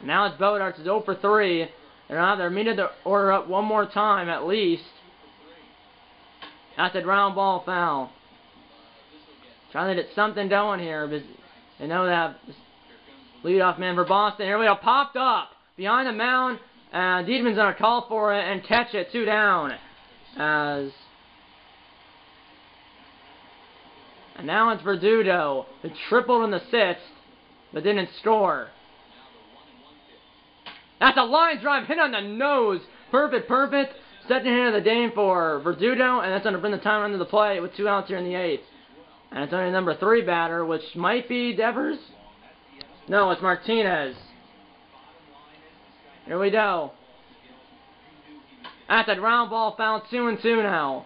Now it's Bodarts is 0 for 3. They're out there meeting the order up one more time at least. That's a ground ball foul. Trying to get something going here, but they know they have leadoff man for Boston. Here we go, popped up behind the mound, and Dietman's gonna call for it and catch it. 2 down. And now it's Verdugo, who tripled in the 6th, but didn't score. That's a line drive hit on the nose. Perfect. Second hit of the game for Verdugo, and that's going to bring the time under the plate with 2 outs here in the 8th. And it's only the number 3 batter, which might be Devers. No, it's Martinez. Here we go. That's a ground ball foul, 2-2 now.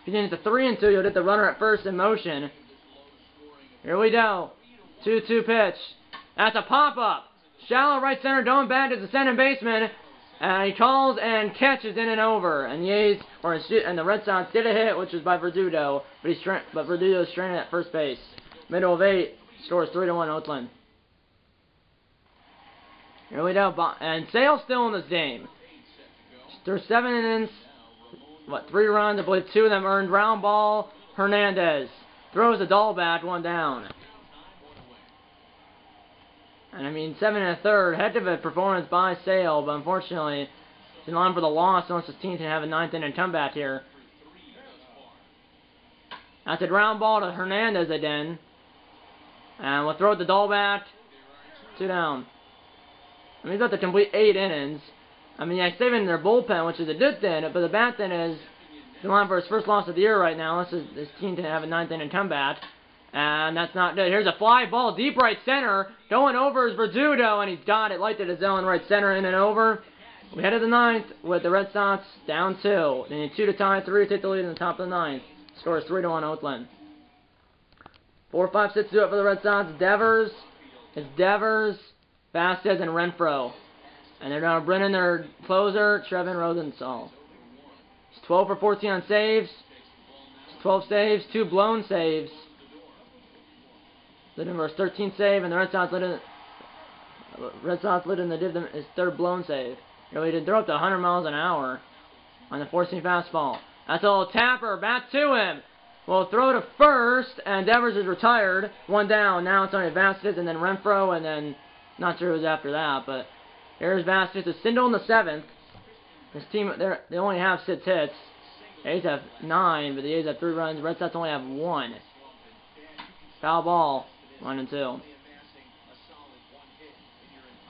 If you get into 3-2, you'll get the runner at first in motion. Here we go. 2-2 pitch. That's a pop-up. Shallow right center, going back to the second baseman. And he calls and catches in and over. And the A's, and the Red Sox did a hit, which was by Verdugo. But Verdugo is stranded at first base. Middle of 8, scores 3-1 Oakland. Here we go. And Sale's still in this game. Through 7 innings. 3 runs? I believe 2 of them earned. Ground ball. Hernandez throws the ball back, 1 down. And I mean, 7 1/3, heck of a performance by Sale, but unfortunately, he's in line for the loss unless his team can have a 9th inning comeback here. That's a ground ball to Hernandez again. And we'll throw the ball back. 2 down. I mean, he's got to complete 8 innings. I mean, yeah, he's saving their bullpen, which is a good thing, but the bad thing is he's in line for his first loss of the year right now unless his team can have a 9th inning comeback. And that's not good. Here's a fly ball, deep right center. Going over is Verdugo, and he's got it. Light to the zone, right center, in and over. We head to the 9th with the Red Sox down 2. They need 2 to tie, 3 to take the lead in the top of the 9th. Score is 3-1 Oakland. 4, 5, 6 do it for the Red Sox. Devers, Vasquez, and Renfroe. And they're going to bring in their closer, Trevor Rosenthal. He's 12 for 14 on saves. 12 saves, 2 blown saves. Led him for his 13th save, and the Red Sox led in the div his 3rd blown save. You know, he did throw up to 100 miles an hour on the 14 fastball. That's a little tapper, back to him. Well, throw to first, and Devers is retired. 1 down. Now it's only Vasquez and then Renfroe, and then not sure who's after that, but here's Vasquez. It's Sindel in the 7th. This team, they only have 6 hits. The A's have 9, but the A's have 3 runs. Red Sox only have 1. Foul ball. 1-2.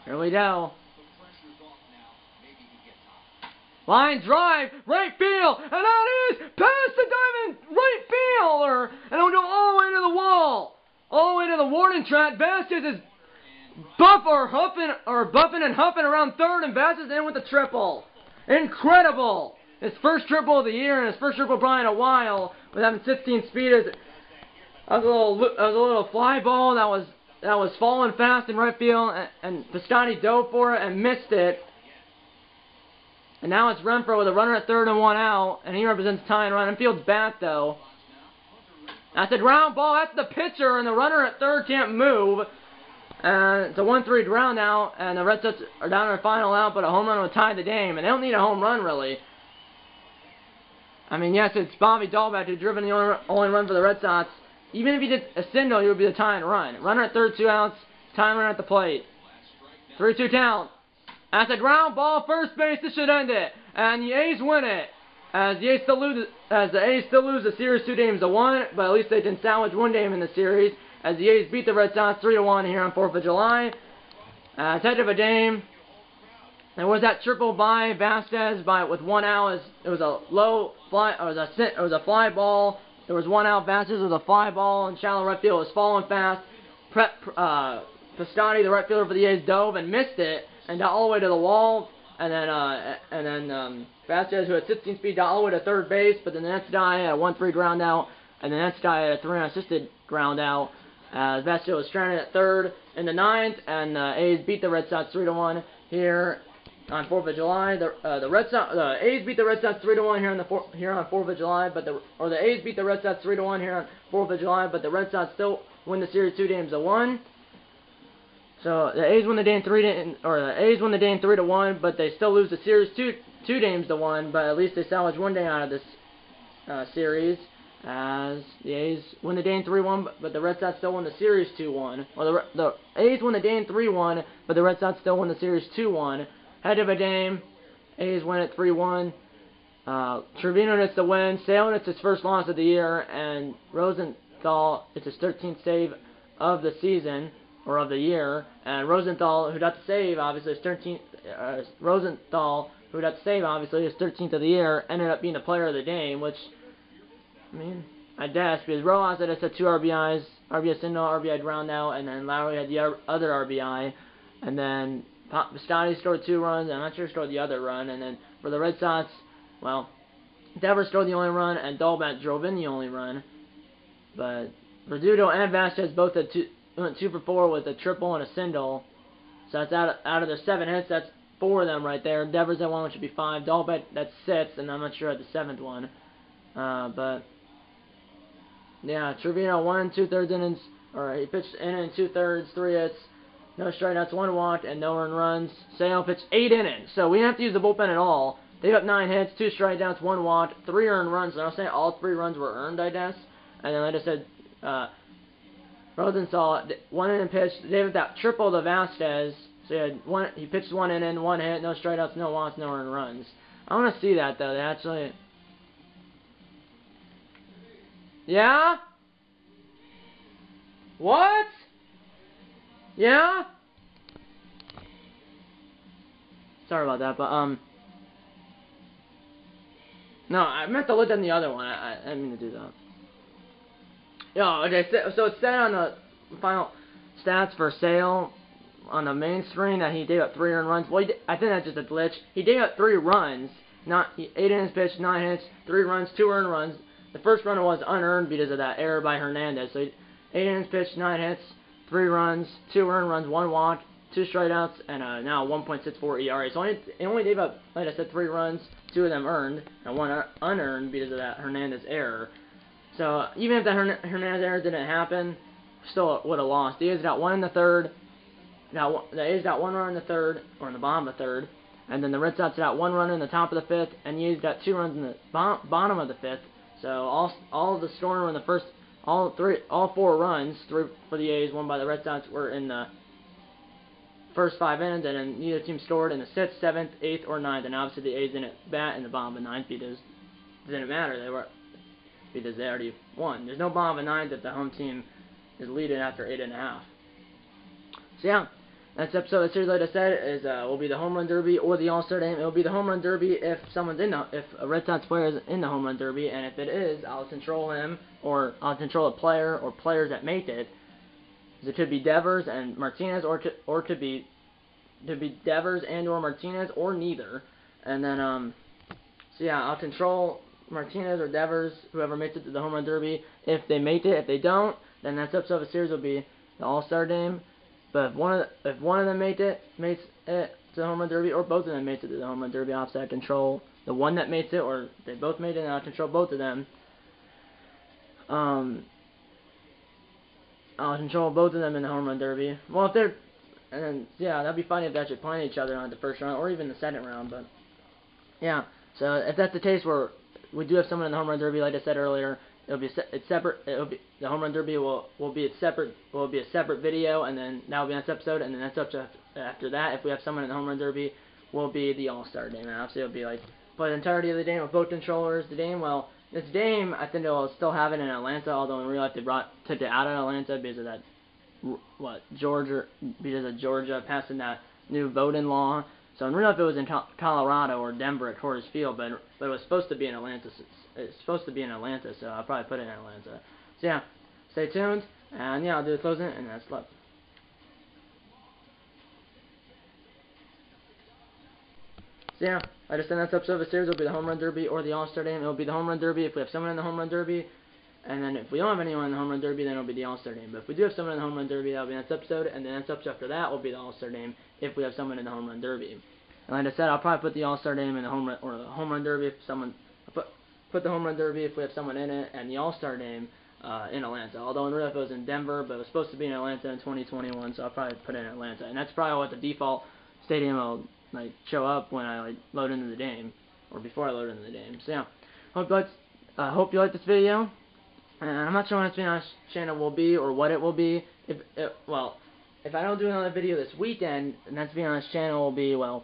Here we go. Line drive, right field, and that is past the diving right fielder, and it'll go all the way to the wall, all the way to the warning track. Vasquez is buffing and huffing around 3rd, and Vasquez in with the triple. Incredible! His first triple of the year, and his first triple probably in a while, with having 16 speed. That was a little fly ball that was falling fast in right field, and Piscotty dove for it and missed it. And now it's Renfroe with a runner at third and 1 out, and he represents tying run. Infield's back though. That's a ground ball. That's the pitcher, and the runner at third can't move. And it's a 1-3 ground out, and the Red Sox are down to their final out, but a home run would tie the game, and they don't need a home run really. I mean, yes, it's Bobby Dahlbeck who's driven the only run for the Red Sox. Even if he did a single, he would be the tying run. Runner at third, 2 outs, tying run at the plate. 3-2 count. That's a ground ball, first base. This should end it, and the A's win it. As the A's still lose the series 2-1, but at least they can salvage one game in the series. As the A's beat the Red Sox 3-1 here on 4th of July. It's head of a game. There was that triple by Vasquez with 1 out. It was a low fly. It was a fly ball. There was 1 out. Vasquez was a fly ball in shallow right field. It was falling fast. Piscotty, the right fielder for the A's, dove and missed it and got all the way to the wall. And then Vasquez, who had 16 speed, got all the way to third base. But then the next guy had a 1-3 ground out, and the next guy had a 3-run assisted ground out. Vasquez was stranded at third in the 9th, and A's beat the Red Sox 3-1 here on 4th of July. The A's beat the Red Sox 3-1 here on 4th of July, the A's beat the Red Sox 3-1 here on 4th of July, but the Red Sox still win the series 2-1. So the A's win the day in 3-1, but they still lose the series 2-1, but at least they salvage one day out of this series. As the A's win the day in 3-1, but the Red Sox still win the series 2-1. Well, the A's win the day in 3-1, but the Red Sox still win the series 2-1. Head of a game, A's win it 3-1. Trevino gets the win. Sale gets his first loss of the year, and Rosenthal, it's his 13th save of the season, or of the year. And Rosenthal, who got the save, obviously, his 13th, his 13th of the year, ended up being the player of the game, which, I mean, I guess, because Rojas had just had 2 RBIs, RBI single, RBI ground out, and then Lowry had the other RBI, and then Piscotty scored 2 runs, and I'm not sure he scored the other run, and then for the Red Sox, well, Devers scored the only run, and Dahlbeck drove in the only run, but Verdugo and Vasquez both went 2 for 4 with a triple and a single, so that's out of their 7 hits, that's 4 of them right there. Devers had 1, which would be 5, Dahlbeck, that's 6, and I'm not sure at the 7th one, but yeah, Trevino 1 2/3 innings, or he pitched inning 2/3, 3 hits, no strikeouts, 1 walk, and no earned runs. Sale pitched 8 innings, so we didn't have to use the bullpen at all. They got 9 hits, 2 strikeouts, 1 walk, 3 earned runs. And I'll say all 3 runs were earned, I guess. And then like I said, Rosenthal 1 inning pitched. They had that triple to Vasquez. So he pitched 1 inning, 1 hit, no strikeouts, no walks, no earned runs. I want to see that though. They actually. Yeah? What? Yeah? Sorry about that, but, no, I meant to look at the other one. I didn't mean to do that. Yeah, okay, so it said on the final stats for Sale on the main screen that he gave up 3 earned runs. Well, I think that's just a glitch. He gave up 3 runs, 8 innings pitched, 9 hits, 3 runs, 2 earned runs. The first runner was unearned because of that error by Hernandez. So 8 innings pitched, 9 hits, 3 runs, 2 earned runs, 1 walk, 2 strikeouts, and now 1.64 ERA. So it only gave up, like I said, 3 runs, 2 of them earned, and 1 unearned because of that Hernandez error. So even if the Hernandez error didn't happen, still would have lost. The A's got 1 in the 3rd. Now the A's got 1 run in the 3rd, or in the bottom of the 3rd, and then the Red Sox got 1 run in the top of the 5th, and the A's got 2 runs in the bottom of the 5th. So all of the scoring in the first, all 4 runs, 3 for the A's, 1 by the Red Sox, were in the first 5 innings, and then neither team scored in the 6th, 7th, 8th, or 9th, and obviously the A's didn't bat in the bottom of the 9th because it didn't matter, because they already won. There's no bottom of the 9th if the home team is leading after 8.5. So yeah, next episode of the series, like I said, will be the Home Run Derby or the All-Star Game. It will be the Home Run Derby if if a Red Sox player is in the Home Run Derby, and if it is, I'll control him, or I'll control a player or players that make it. It could be Devers and Martinez, or could be Devers and or Martinez, or neither. And then so yeah, I'll control Martinez or Devers, whoever makes it to the Home Run Derby, if they make it. If they don't, then next episode of the series will be the All-Star Game. But if one of them makes it, to the Home Run Derby, or both of them made it to the Home Run Derby. Obviously, I control the one that makes it, or they both made it, and I control both of them. I'll control both of them in the Home Run Derby. Well, if they're, and then, yeah, that'd be funny if they're actually playing each other on the first round, or even the second round, but, yeah. So, if that's the case where we do have someone in the Home Run Derby, like I said earlier, it'll be it's separate. It'll be the Home Run Derby will be a separate video, and then that'll be next episode, and then next episode after that, if we have someone in the Home Run Derby, will be the All-Star game, and obviously it'll be like play the entirety of the game with both controllers. The game, well, this game I think they'll still have it in Atlanta, although in real life they took it out of Atlanta because of that Georgia passing that new voting law. So in real life it was in Colorado or Denver at Coors Field, but it was supposed to be in Atlanta. It's supposed to be in Atlanta, so I'll probably put it in Atlanta. So yeah, stay tuned, and yeah, I'll do the closing, and that's love. So yeah, I just said next episode of the series will be the Home Run Derby or the All-Star Game. It'll be the Home Run Derby if we have someone in the Home Run Derby, and then if we don't have anyone in the Home Run Derby, then it'll be the All-Star Game. But if we do have someone in the Home Run Derby, that'll be next episode, and the next episode after that will be the All-Star Game if we have someone in the Home Run Derby. And like I said, I'll probably put the All-Star Game in the Home Run, or the Home Run Derby if someone, put the Home Run Derby if we have someone in it, and the All-Star Game in Atlanta. Although in real life it was in Denver, but it was supposed to be in Atlanta in 2021, so I'll probably put it in Atlanta. And that's probably what the default stadium will like show up when I like load into the game, or before I load into the game. So yeah, hope you like this video. And I'm not sure when this channel will be or what it will be. If I don't do another video this weekend, then that's channel will be my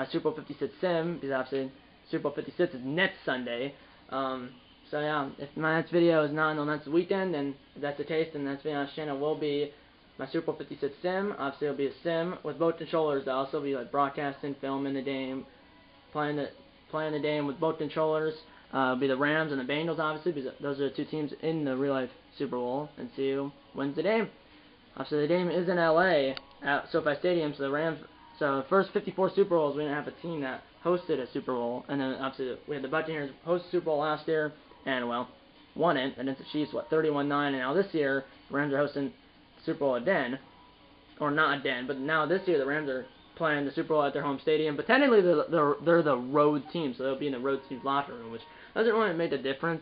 Super Bowl 56 sim, because obviously Super Bowl 56 is next Sunday. So yeah, if my next video is not until next weekend, then if that's the case, then that's channel will be my Super Bowl 56 sim. Obviously it'll be a sim with both controllers. I'll also be like broadcasting, filming the game, playing the game with both controllers. It'll be the Rams and the Bengals, obviously, because those are the two teams in the real life Super Bowl, and see who wins the game. Obviously the game is in LA at SoFi Stadium, so the Rams. So the first 54 Super Bowls, we didn't have a team that hosted a Super Bowl, and then obviously we had the Buccaneers host the Super Bowl last year, and won it against the Chiefs, 31-9, and now this year the Rams are hosting the Super Bowl again, or not again, but now this year the Rams are playing the Super Bowl at their home stadium, but technically they're the road team, so they'll be in the road team's locker room, which doesn't really make a difference.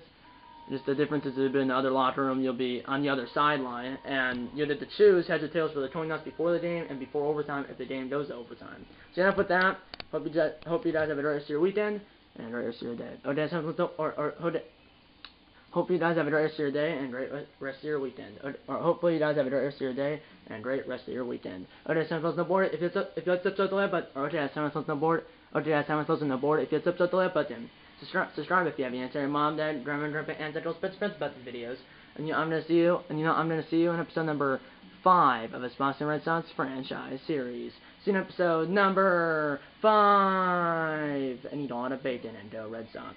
Just the difference is if you're in the other locker room, you'll be on the other sideline, and you'll get to choose heads or tails for the coin toss before the game and before overtime if the game goes to overtime. So enough with that. Hope you guys have a great rest of your weekend and a great rest of your day. Hope you guys have a great rest of your day and great rest of your weekend. Or hopefully you guys have a great rest of your day and great rest of your weekend. Okay, someone close on the board. If you like this episode, the like button. Okay, someone close on the board. Okay, someone close on the board. If you like this episode, the like button. Subscribe if you have any. Tell your mom, dad, grandma, grandpa, aunts, uncles, friends about these videos. And I'm gonna see you. And I'm gonna see you in episode number 5 of the Boston Red Sox franchise series. See you in episode number 5. And eat a lot of bacon and go Red Sox.